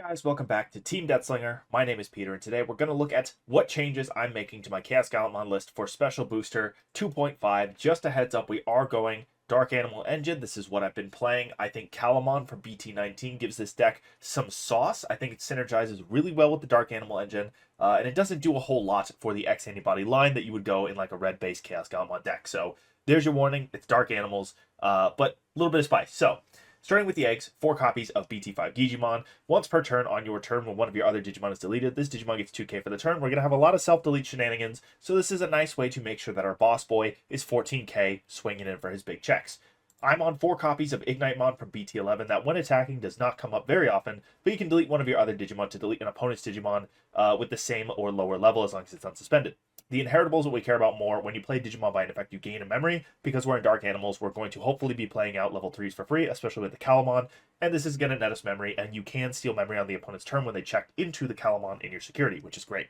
Guys, welcome back to Team Death Slinger. My name is Peter, and today we're going to look at what changes I'm making to my ChaosGallantmon list for Special Booster 2.5. Just a heads up, we are going Dark Animal Engine. This is what I've been playing. I think Calumon from BT19 gives this deck some sauce. I think it synergizes really well with the Dark Animal Engine, and it doesn't do a whole lot for the Antibody line that you would go in like a red-based ChaosGallantmon deck. So there's your warning. It's Dark Animals, but a little bit of spice. So starting with the eggs, 4 copies of BT5 Gigimon. Once per turn on your turn when one of your other Digimon is deleted, this Digimon gets 2k for the turn. We're going to have a lot of self-delete shenanigans, so this is a nice way to make sure that our boss boy is 14k swinging in for his big checks. I'm on 4 copies of Ignitemon from BT11 that when attacking does not come up very often, but you can delete one of your other Digimon to delete an opponent's Digimon with the same or lower level as long as it's unsuspended. The inheritable is what we care about more. When you play Digimon by an effect, you gain a memory. Because we're in Dark Animals, we're going to hopefully be playing out level 3s for free, especially with the Calumon. And this is going to net us memory, and you can steal memory on the opponent's turn when they checked into the Calumon in your security, which is great.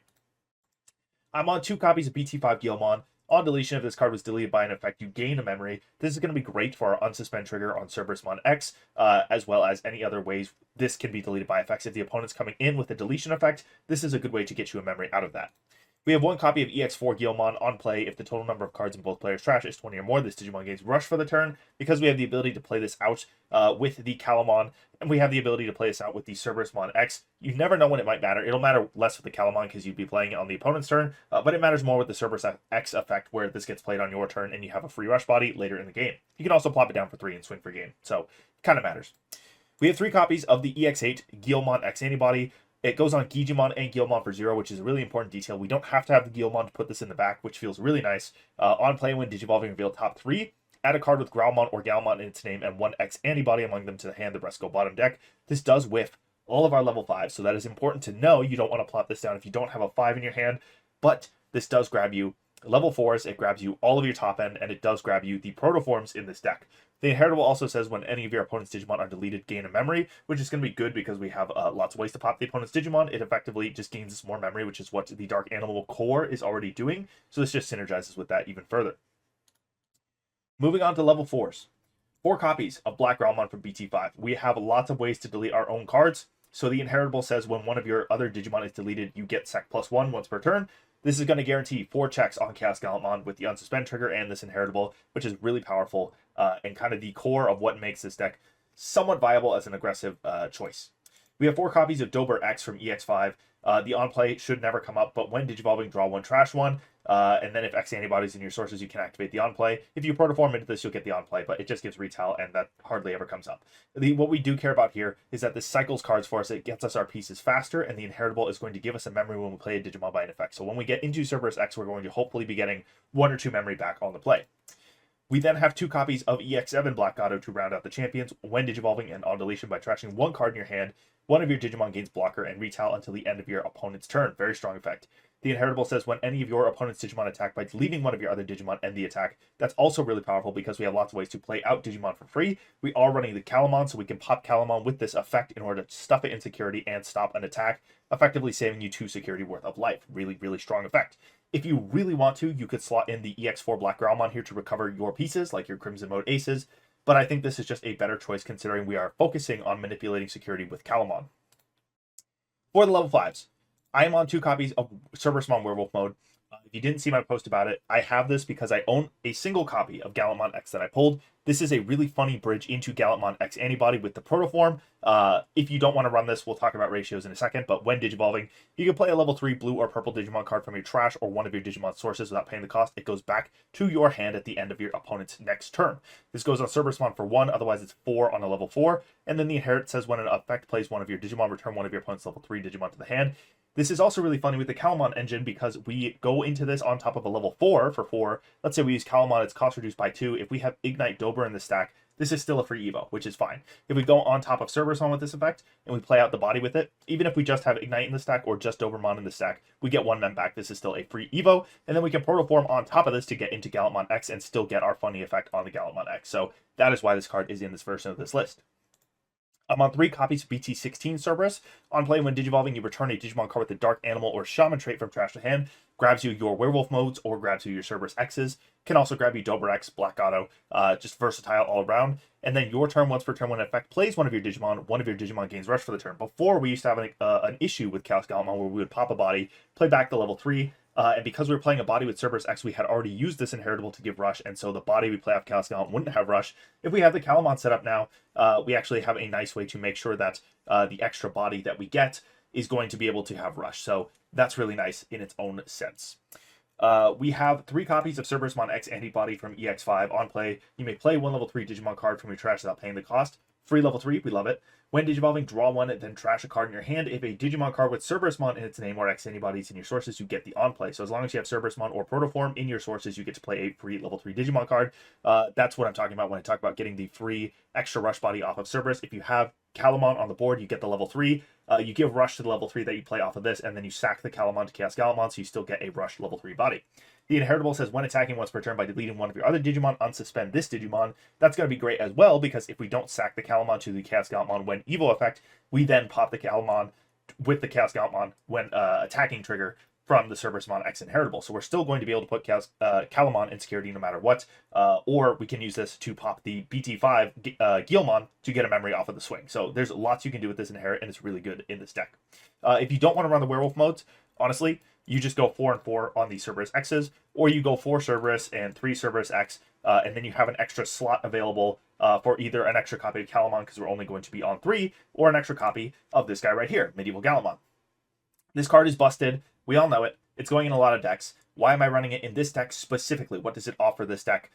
I'm on 2 copies of BT5 Guilmon. On deletion, if this card was deleted by an effect, you gain a memory. This is going to be great for our unsuspend trigger on Cerberusmon X, as well as any other ways this can be deleted by effects. If the opponent's coming in with a deletion effect, this is a good way to get you a memory out of that. We have 1 copy of EX4 Guilmon on play. If the total number of cards in both players' trash is 20 or more, this Digimon gains Rush for the turn. Because we have the ability to play this out with the Calumon, and we have the ability to play this out with the Cerberusmon X, you never know when it might matter. It'll matter less with the Calumon because you'd be playing it on the opponent's turn, but it matters more with the Cerberus X effect where this gets played on your turn and you have a free Rush body later in the game. You can also plop it down for 3 and swing for game, so it kind of matters. We have 3 copies of the EX8 Guilmon X Antibody. It goes on Gigimon and Guilmon for 0, which is a really important detail. We don't have to have the Guilmon to put this in the back, which feels really nice. On play, when Digivolving revealed top 3, add a card with Growlmon or Galmon in its name and 1 X Antibody among them to the hand. The rest go bottom deck. This does whiff all of our level 5, so that is important to know. You don't want to plop this down if you don't have a 5 in your hand, but this does grab you level 4s, it grabs you all of your top end, and it does grab you the proto forms in this deck. The inheritable also says when any of your opponent's Digimon are deleted, gain a memory, which is going to be good because we have lots of ways to pop the opponent's Digimon. It effectively just gains us more memory, which is what the Dark Animal core is already doing. So this just synergizes with that even further. Moving on to level 4s. 4 copies of BlackGrowlmon from BT5. We have lots of ways to delete our own cards. So the inheritable says when one of your other Digimon is deleted, you get Sec +1 once per turn. This is going to guarantee 4 checks on ChaosGallantmon with the unsuspend trigger and this inheritable, which is really powerful and kind of the core of what makes this deck somewhat viable as an aggressive choice. We have 4 copies of Dober X from EX5. The on-play should never come up, but when Digivolving, draw 1, trash 1. And then if X antibodies in your sources, you can activate the on-play. If you protoform into this, you'll get the on-play, but it just gives retail, and that hardly ever comes up. What we do care about here is that this cycles cards for us. It gets us our pieces faster, and the inheritable is going to give us a memory when we play a Digimon by an effect. So when we get into Cerberus X, we're going to hopefully be getting 1 or 2 memory back on the play. We then have 2 copies of EX7 BlackGatomon to round out the champions. When Digivolving and on deletion by trashing 1 card in your hand, one of your Digimon gains blocker and retail until the end of your opponent's turn. Very strong effect. The inheritable says when any of your opponent's Digimon attack by deleting one of your other Digimon end the attack. That's also really powerful because we have lots of ways to play out Digimon for free. We are running the Calumon, so we can pop Calumon with this effect in order to stuff it in security and stop an attack, effectively saving you 2 security worth of life. Really, really strong effect. If you really want to, you could slot in the EX4 BlackGrowlmon here to recover your pieces, like your Crimson Mode Aces, but I think this is just a better choice considering we are focusing on manipulating security with Calumon. For the level 5s, I am on 2 copies of Cerberusmon Werewolf mode. If you didn't see my post about it, I have this because I own a single copy of Gallantmon X that I pulled. This is a really funny bridge into Gallantmon X Antibody with the proto form. If you don't want to run this, we'll talk about ratios in a second, but when Digivolving, you can play a level 3 blue or purple Digimon card from your trash or one of your Digimon sources without paying the cost. It goes back to your hand at the end of your opponent's next turn. This goes on Cerberusmon for 1, otherwise it's 4 on a level 4, and then the inherit says when an effect plays one of your Digimon, return one of your opponent's level 3 Digimon to the hand. This is also really funny with the Calumon engine because we go into this on top of a level 4 for 4. Let's say we use Calumon, it's cost reduced by 2. If we have Ignite Dober in the stack, this is still a free Evo, which is fine. If we go on top of Cerberusmon with this effect, and we play out the body with it, even if we just have Ignite in the stack or just Dobermon in the stack, we get 1 mem back. This is still a free Evo, and then we can protoform on top of this to get into Gallantmon X and still get our funny effect on the Gallantmon X. So that is why this card is in this version of this list. I'm on 3 copies of BT16 Cerberus. On play, when Digivolving, you return a Digimon card with a Dark Animal or Shaman trait from trash to hand. Grabs you your Werewolf modes or grabs you your Cerberus X's. Can also grab you Dober X, BlackGato, just versatile all around. And then your turn, once per turn, when effect plays one of your Digimon gains Rush for the turn. Before, we used to have an issue with ChaosGallantmon where we would pop a body, play back the level 3, and because we were playing a body with Cerberus X, we had already used this inheritable to give Rush, and so the body we play off ChaosGallantmon wouldn't have Rush. If we have the Calumon set up now, we actually have a nice way to make sure that the extra body that we get is going to be able to have Rush. So that's really nice in its own sense. We have 3 copies of Cerberusmon X Antibody from EX5 on play. You may play 1 level 3 Digimon card from your trash without paying the cost. Free level 3, we love it. When Digivolving, draw 1, then trash a card in your hand. If a Digimon card with Cerberusmon in its name or X Antibodies in your sources, you get the on-play. So as long as you have Cerberusmon or Proto form in your sources, you get to play a free level 3 Digimon card. That's what I'm talking about when I talk about getting the free extra Rush body off of Cerberus. If you have Calumon on the board, you get the level 3. You give Rush to the level 3 that you play off of this, and then you sack the Calumon to ChaosGallantmon, so you still get a Rush level 3 body. The inheritable says when attacking once per turn by deleting one of your other Digimon, unsuspend this Digimon. That's going to be great as well, because if we don't sack the Calumon to the ChaosGallantmon when Evo effect, we then pop the Calumon with the ChaosGallantmon when attacking trigger from the Cerberusmon X inheritable. So we're still going to be able to put Calumon in security no matter what, or we can use this to pop the BT5 Guilmon to get a memory off of the swing. So there's lots you can do with this inherit, and it's really good in this deck. If you don't want to run the Werewolf modes, honestly, you just go 4 and 4 on the Cerberus X's, or you go 4 Cerberus and 3 Cerberus X, and then you have an extra slot available for either an extra copy of Calumon, because we're only going to be on 3, or an extra copy of this guy right here, Medieval Gallantmon. This card is busted. We all know it. It's going in a lot of decks. Why am I running it in this deck specifically? What does it offer this deck?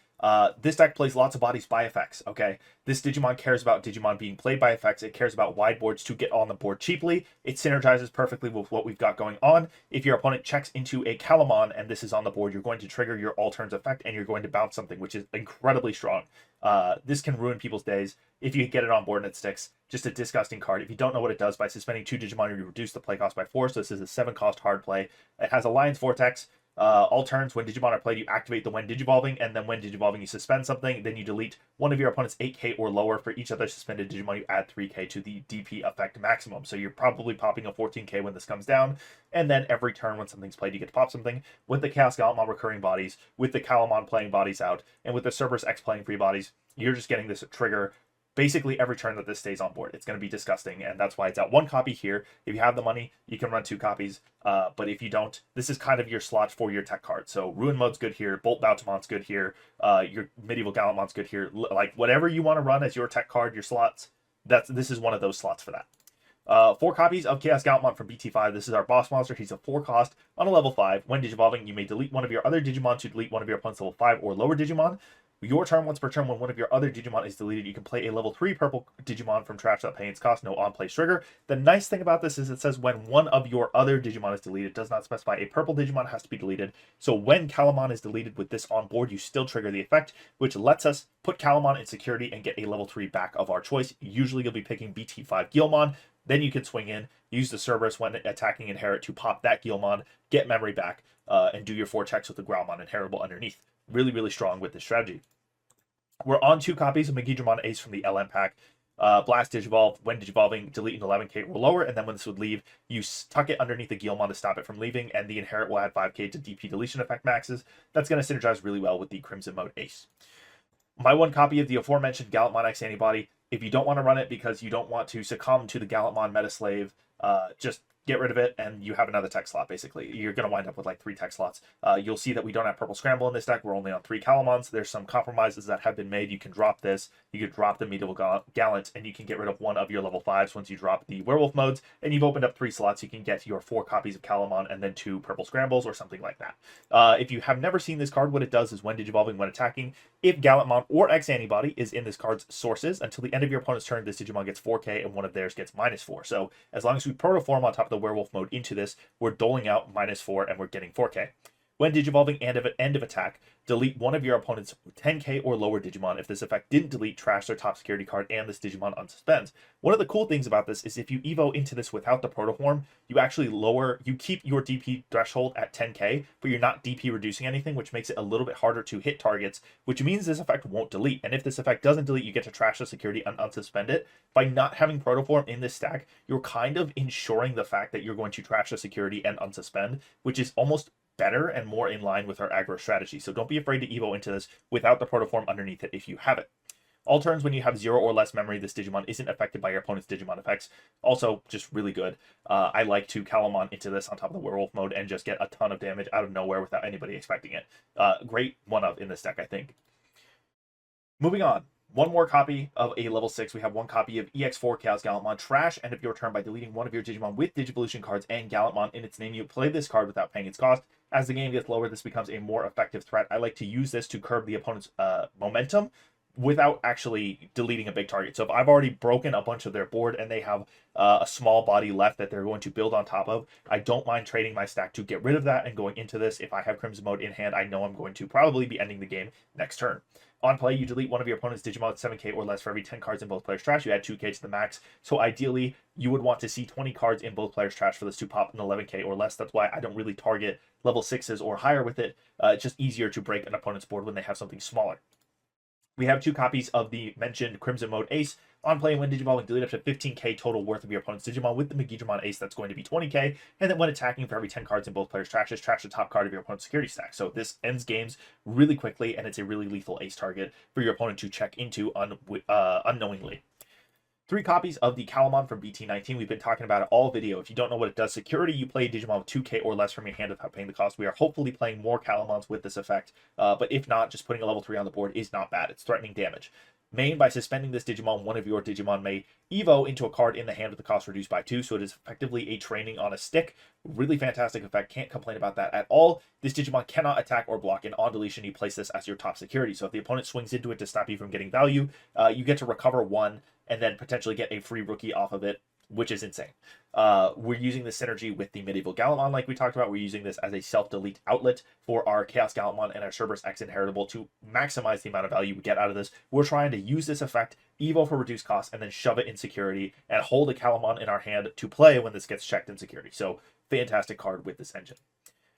This deck plays lots of bodies by effects, okay? This Digimon cares about Digimon being played by effects. It cares about wide boards to get on the board cheaply. It synergizes perfectly with what we've got going on. If your opponent checks into a Calumon and this is on the board, you're going to trigger your all turns effect and you're going to bounce something, which is incredibly strong. This can ruin people's days if you get it on board and it sticks. Just a disgusting card. If you don't know what it does, by suspending 2 Digimon, you reduce the play cost by 4, so this is a 7-cost hard play. It has Alliance Vortex. All turns, when Digimon are played, you activate the when Digivolving, and then when Digivolving, you suspend something. Then you delete one of your opponent's 8k or lower. For each other suspended Digimon, you add 3k to the DP effect maximum. So you're probably popping a 14k when this comes down, and then every turn when something's played, you get to pop something. With the ChaosGallantmon recurring bodies, with the Calumon playing bodies out, and with the Cerberus X playing free bodies, you're just getting this trigger basically every turn that this stays on board. It's going to be disgusting, and that's why it's at 1 copy here. If you have the money, you can run 2 copies, but if you don't, this is kind of your slot for your tech card. So Ruin Mode's good here, Bolt Bautomon's good here, your Medieval Gallantmon's good here. Like, whatever you want to run as your tech card, your slots, this is one of those slots for that. 4 copies of ChaosGallantmon from BT5. This is our boss monster. He's a 4 cost on a level 5. When Digivolving, you may delete one of your other Digimon to delete one of your opponent's level 5 or lower Digimon. Your turn, once per turn, when one of your other Digimon is deleted, you can play a level 3 purple Digimon from trash without paying its cost, no on-play trigger. The nice thing about this is it says when one of your other Digimon is deleted. It does not specify a purple Digimon has to be deleted. So when Calumon is deleted with this on board, you still trigger the effect, which lets us put Calumon in security and get a level 3 back of our choice. Usually you'll be picking BT5 Guilmon. Then you can swing in, use the Cerberus when attacking Inherit to pop that Guilmon, get memory back, and do your 4 checks with the Growlmon Inheritable underneath. Really, really strong with this strategy. We're on 2 copies of Gigimon Ace from the LM pack. Blast Digivolve, when Digivolving, delete an 11k or lower, and then when this would leave, you tuck it underneath the Guilmon to stop it from leaving, and the Inherit will add 5k to DP deletion effect maxes. That's going to synergize really well with the Crimson Mode Ace. My 1 copy of the aforementioned Gallantmon X Antibody. If you don't want to run it because you don't want to succumb to the Gallantmon meta slave, just get rid of it, and you have another tech slot, basically. You're going to wind up with like 3 tech slots. You'll see that we don't have Purple Scramble in this deck. We're only on 3 Calumons. There's some compromises that have been made. You can drop this. You could drop the Medieval Gallant, and you can get rid of one of your level 5s once you drop the Werewolf modes, and you've opened up 3 slots. You can get your 4 copies of Calumon and then 2 Purple Scrambles or something like that. If you have never seen this card, what it does is when Digivolving, when attacking, if Gallantmon or X Antibody is in this card's sources, until the end of your opponent's turn, this Digimon gets 4k and one of theirs gets -4. So as long as we protoform on top of the Werewolf mode into this, we're doling out -4 and we're getting 4k. When digivolving end of attack, delete one of your opponent's 10k or lower Digimon. If this effect didn't delete, trash their top security card and this Digimon unsuspends. One of the cool things about this is if you evo into this without the proto form, you actually keep your DP threshold at 10k, but you're not DP reducing anything, which makes it a little bit harder to hit targets, which means this effect won't delete. And if this effect doesn't delete, you get to trash the security and unsuspend it. By not having proto form in this stack, you're kind of ensuring the fact that you're going to trash the security and unsuspend, which is almost better and more in line with our aggro strategy. So don't be afraid to evo into this without the protoform underneath it if you have it. All turns when you have 0 or less memory, this Digimon isn't affected by your opponent's Digimon effects. Also, just really good. I like to Calumon into this on top of the Werewolf mode and just get a ton of damage out of nowhere without anybody expecting it. Great one-of in this deck, I think. Moving on. One more copy of a level 6. We have one copy of EX4 ChaosGallantmon. Trash end of your turn by deleting one of your Digimon with Digivolution cards and Gallantmon in its name. You play this card without paying its cost. As the game gets lower, this becomes a more effective threat. I like to use this to curb the opponent's momentum without actually deleting a big target. So if I've already broken a bunch of their board and they have a small body left that they're going to build on top of, I don't mind trading my stack to get rid of that and going into this. If I have Crimson Mode in hand, I know I'm going to probably be ending the game next turn. On play, you delete one of your opponent's Digimon with 7k or less for every 10 cards in both players' trash. You add 2k to the max. So ideally, you would want to see 20 cards in both players' trash for this to pop an 11k or less. That's why I don't really target level 6s or higher with it. It's just easier to break an opponent's board when they have something smaller. We have 2 copies of the mentioned Crimson Mode Ace. On play, when digivolving, delete up to 15k total worth of your opponent's Digimon with the Gigimon Ace. That's going to be 20k. And then when attacking, for every 10 cards in both players' trashes, trash the top card of your opponent's security stack. So this ends games really quickly, and it's a really lethal Ace target for your opponent to check into unknowingly. 3 copies of the Calumon from BT19. We've been talking about it all video. If you don't know what it does, security, you play Digimon with 2k or less from your hand without paying the cost. We are hopefully playing more Calumons with this effect, but if not, just putting a level 3 on the board is not bad. It's threatening damage. Main, by suspending this Digimon, one of your Digimon may evo into a card in the hand with the cost reduced by 2, so it is effectively a training on a stick. Really fantastic effect, can't complain about that at all. This Digimon cannot attack or block, and on deletion you place this as your top security. So if the opponent swings into it to stop you from getting value, you get to recover 1 and then potentially get a free rookie off of it, which is insane. We're using the synergy with the Medieval Gallantmon like we talked about. We're using this as a self-delete outlet for our ChaosGallantmon and our Cerberus X Inheritable to maximize the amount of value we get out of this. We're trying to use this effect, evo for reduced cost, and then shove it in security and hold a Calumon in our hand to play when this gets checked in security. So fantastic card with this engine.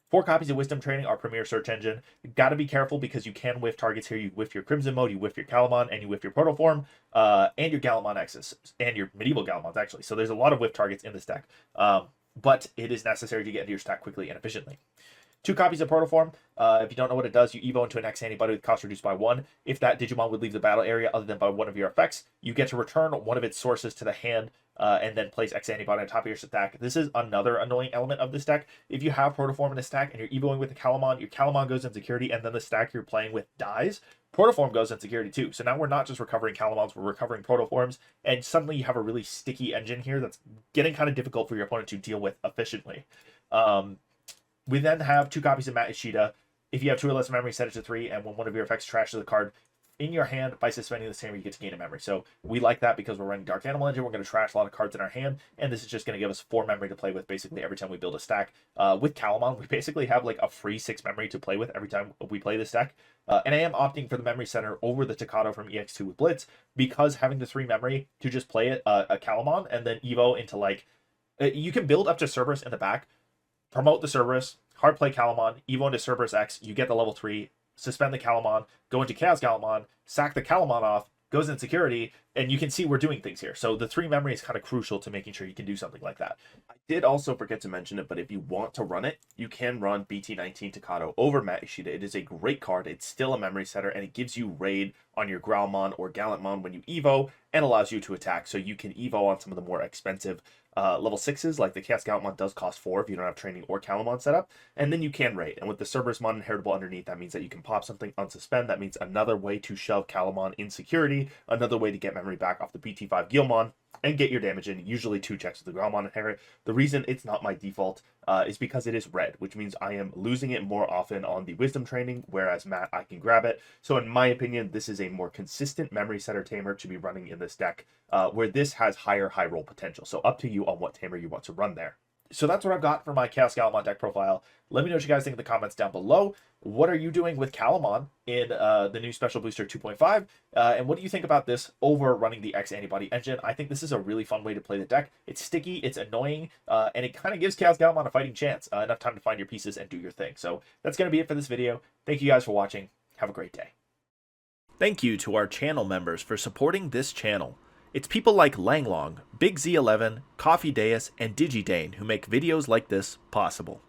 4 copies of Wisdom Training, our premier search engine. You've got to be careful because you can whiff targets here. You whiff your Crimson Mode, you whiff your Calumon, and you whiff your Protoform, and your Gallantmon X's, and your Medieval Gallantmons, actually. So there's a lot of whiff targets in this deck, but it is necessary to get into your stack quickly and efficiently. 2 copies of Protoform. If you don't know what it does, you evo into an X Antibody with cost reduced by 1. If that Digimon would leave the battle area other than by one of your effects, you get to return one of its sources to the hand, and then place X Antibody on top of your stack. This is another annoying element of this deck. If you have Protoform in a stack and you're evoing with the Calumon, your Calumon goes in security, and then the stack you're playing with dies, Protoform goes in security too. So now we're not just recovering Calumons, we're recovering Protoforms, and suddenly you have a really sticky engine here that's getting kind of difficult for your opponent to deal with efficiently. We then have 2 copies of Matt Ishida. If you have 2 or less memory, set it to 3, and when one of your effects trashes the card in your hand, by suspending this tamer, you get to gain a memory. So we like that because we're running Dark Animal Engine. We're going to trash a lot of cards in our hand, and this is just going to give us 4 memory to play with basically every time we build a stack. With Calumon, we basically have like a free 6 memory to play with every time we play this deck. And I am opting for the memory center over the Takato from EX2 with Blitz because having the 3 memory to just play it a Calumon and then evo into like you can build up to Cerberus in the back, promote the Cerberus, hard play Calumon, evo into Cerberus X, you get the level 3, suspend the Calumon, go into ChaosGallantmon, sack the Calumon off, goes in security, and you can see we're doing things here. So the 3 memory is kind of crucial to making sure you can do something like that. I did also forget to mention it, but if you want to run it, you can run BT19 Takato over Matt Ishida. It is a great card. It's still a memory setter, and it gives you raid on your Growlmon or Gallantmon when you evo, and allows you to attack. So you can evo on some of the more expensive level 6s, like the ChaosGallantmon does cost 4 if you don't have training or Calumon set up, and then you can raid. And with the Cerberusmon Inheritable underneath, that means that you can pop something, unsuspend. That means another way to shove Calumon in security, another way to get memory back off the BT5 Guilmon, and get your damage in, usually 2 checks with the Growlmon Inherit. The reason it's not my default is because it is red, which means I am losing it more often on the Wisdom Training, whereas Matt, I can grab it. So in my opinion, this is a more consistent memory setter tamer to be running in this deck, where this has higher high roll potential. So up to you on what tamer you want to run there. So that's what I've got for my ChaosGallantmon deck profile. Let me know what you guys think in the comments down below. What are you doing with Calumon in the new Special Booster 2.5? And what do you think about this over running the X Antibody engine? I think this is a really fun way to play the deck. It's sticky, it's annoying, and it kind of gives ChaosGallantmon a fighting chance. Enough time to find your pieces and do your thing. So that's going to be it for this video. Thank you guys for watching. Have a great day. Thank you to our channel members for supporting this channel. It's people like Langlong, Big Z11, Coffee Deus, and Digidane who make videos like this possible.